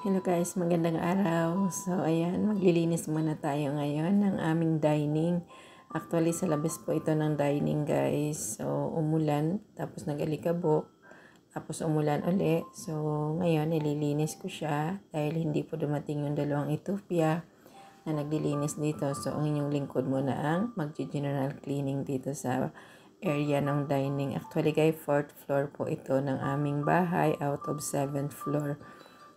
Hello guys, magandang araw. So ayan, maglilinis muna tayo ngayon ng aming dining. Actually sa labas po ito ng dining guys. So umulan, tapos nag-alikabok, tapos umulan uli. So ngayon nililinis ko siya dahil hindi po dumating yung dalawang Ethiopia na naglilinis dito. So ang inyong lingkod muna ang mag-general cleaning dito sa area ng dining. Actually guys, 4th floor po ito ng aming bahay out of 7th floor.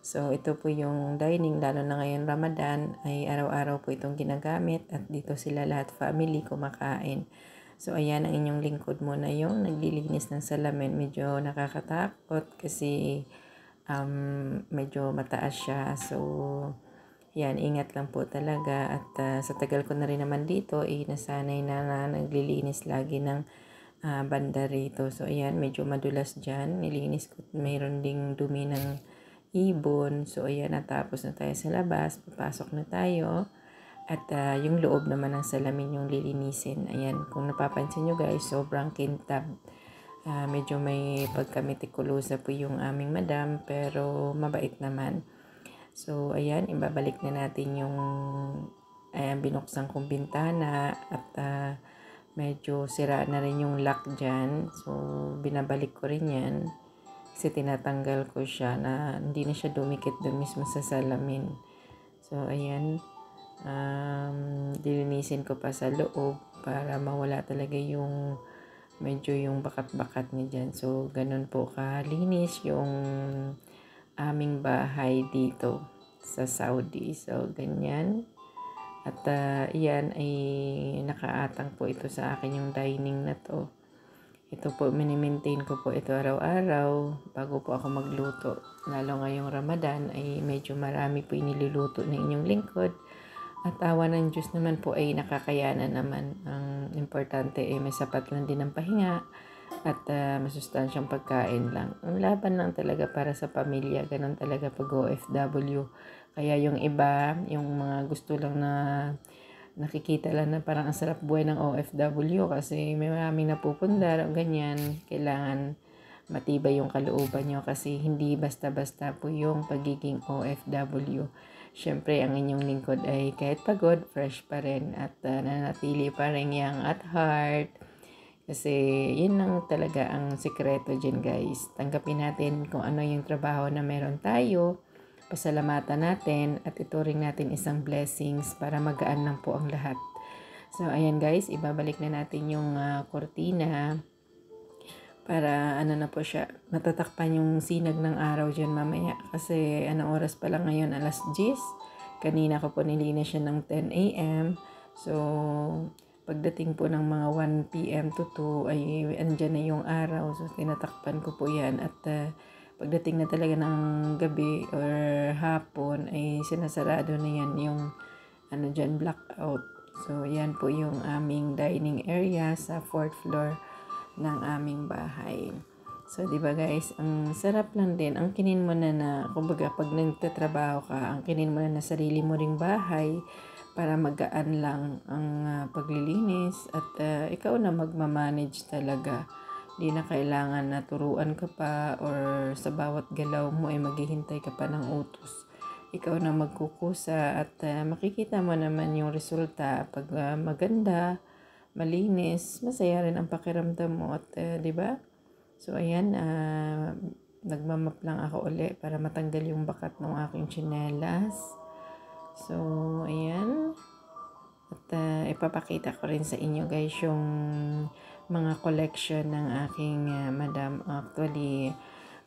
So, ito po yung dining, lalo na ngayon Ramadan, ay araw-araw po itong ginagamit at dito sila lahat family kumakain. So, ayan ang inyong lingkod muna yung naglilinis ng salamin. Medyo nakakatakot kasi medyo mataas siya. So, yan, ingat lang po talaga. At sa tagal ko na rin naman dito, nasanay na naglilinis lagi ng banda rito. So, ayan, medyo madulas dyan. Nilinis ko, mayroon ding dumi ng ibon. So, ayan, natapos na tayo sa labas. Papasok na tayo. At yung loob naman ng salamin yung lilinisin. Ayan, kung napapansin nyo guys, sobrang kintab. Medyo may pagkametikulosa po yung aming madam, pero mabait naman. So, ayan, ibabalik na natin yung binuksan kong bintana at medyo sira na rin yung lock dyan. So, binabalik ko rin yan. Kasi tinatanggal ko siya na hindi na siya dumikit doon mismo sa salamin. So, ayan. Dilinisin ko pa sa loob para mawala talaga yung medyo yung bakat-bakat niya dyan. So, ganun po kalinis yung aming bahay dito sa Saudi. So, ganyan. At iyan ay nakaatang po ito sa akin yung dining na to. Ito po, mini-maintain ko po ito araw-araw bago po ako magluto. Lalo ngayong Ramadan ay medyo marami po iniluluto ng inyong lingkod. At awa ng Diyos naman po ay nakakayanan naman. Ang importante ay may sapat lang din ng pahinga at masustansyang pagkain lang. Ang laban lang talaga para sa pamilya. Ganun talaga pag OFW. Kaya yung iba, yung mga gusto lang na nakikita lang na parang ang sarap buhay ng OFW kasi may maraming napupundar o ganyan. Kailangan matibay yung kalooban nyo kasi hindi basta-basta po yung pagiging OFW. Siyempre, ang inyong lingkod ay kahit pagod, fresh pa rin at nanatili pa rin young at heart. Kasi yun lang talaga ang sikreto dyan guys. Tanggapin natin kung ano yung trabaho na meron tayo. Pasalamatan natin at ituring natin isang blessings para magaan lang po ang lahat. So, ayan guys, ibabalik na natin yung kortina para ano na po siya, matatakpan yung sinag ng araw dyan mamaya. Kasi anong oras pa lang ngayon, alas 10. Kanina ko po nilinis siya ng 10 a.m. So, pagdating po ng mga 1 p.m. to 2 ay andyan na yung araw. So, tinatakpan ko po yan at pagdating na talaga ng gabi or hapon ay sinasarado na yan yung dyan, blackout. So, yan po yung aming dining area sa 4th floor ng aming bahay. So, di ba guys, ang sarap lang din. Ang kinin mo na kumbaga, pag nagtatrabaho ka, ang kinin mo na sarili mo ring bahay para magaan lang ang paglilinis at ikaw na magmamanage talaga. Di na kailangan na turuan ka pa or sa bawat galaw mo ay maghihintay ka pa ng utos. Ikaw na magkukusa at makikita mo naman yung resulta pag maganda, malinis, masaya rin ang pakiramdam mo at 'di ba? So ayan, nagmamap lang ako uli para matanggal yung bakat ng aking tsinelas. So ayan. At ipapakita ko rin sa inyo guys yung mga collection ng aking madam. Actually,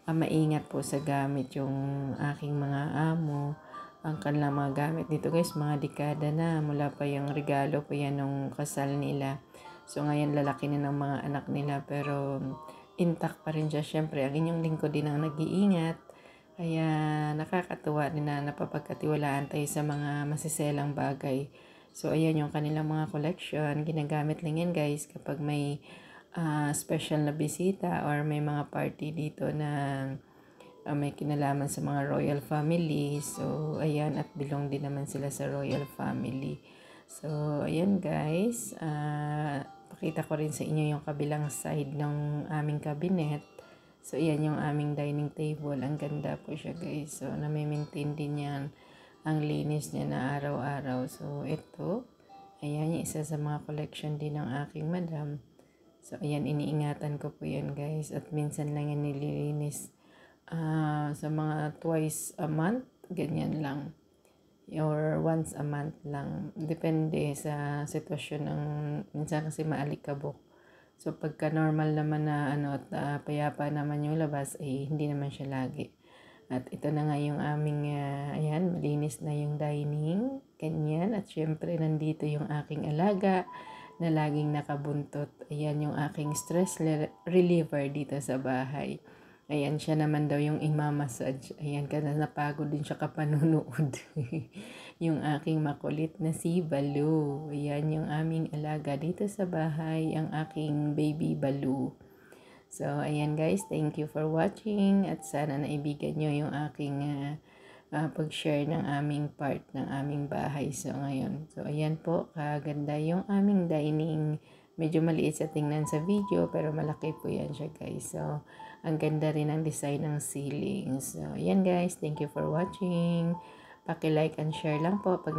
maingat po sa gamit yung aking mga amo. Ang kanilang mga gamit dito guys, mga dekada na. Mula pa yung regalo po yan nung kasal nila. So ngayon lalaki na ng mga anak nila pero intact pa rin siya. Syempre, ang inyong lingkod din ang nag-iingat. Kaya nakakatuwa din na napapagkatiwalaan tayo sa mga masiselang bagay. So, ayan yung kanilang mga collection. Ginagamit lang yan guys kapag may special na bisita or may mga party dito na may kinalaman sa mga royal family. So, ayan at belong din naman sila sa royal family. So, ayan guys. Pakita ko rin sa inyo yung kabilang side ng aming cabinet. So, ayan yung aming dining table. Ang ganda po siya guys. So, nami-maintain din yan ang linis niya na araw-araw. So, ito, ayan yung isa sa mga collection din ng aking madam. So, ayan, iniingatan ko po yan guys. At minsan lang yan nililinis sa mga twice a month. Ganyan lang. Or once a month lang. Depende sa sitwasyon ng minsan kasi maalikabok. So pagka normal naman na at payapa naman yung labas ay hindi naman siya lagi. At ito na nga yung aming ayan, malinis na yung dining, ganyan. At syempre nandito yung aking alaga na laging nakabuntot. Ayan yung aking stress reliever dito sa bahay. Ayan, siya naman daw yung imamassage. Ayan, kasi napagod din siya kapanunood. Yung aking makulit na si Baloo. Ayan yung aming alaga dito sa bahay, ang aking baby Baloo. So, ayan guys, thank you for watching at sana naibigan nyo yung aking pag-share ng aming part ng aming bahay. So, ngayon. So, ayan po, kaganda yung aming dining. Medyo maliit sa tingnan sa video, pero malaki po yan siya guys. So, ang ganda rin ang design ng ceiling. So, ayan guys, thank you for watching. Paki-like and share lang po pag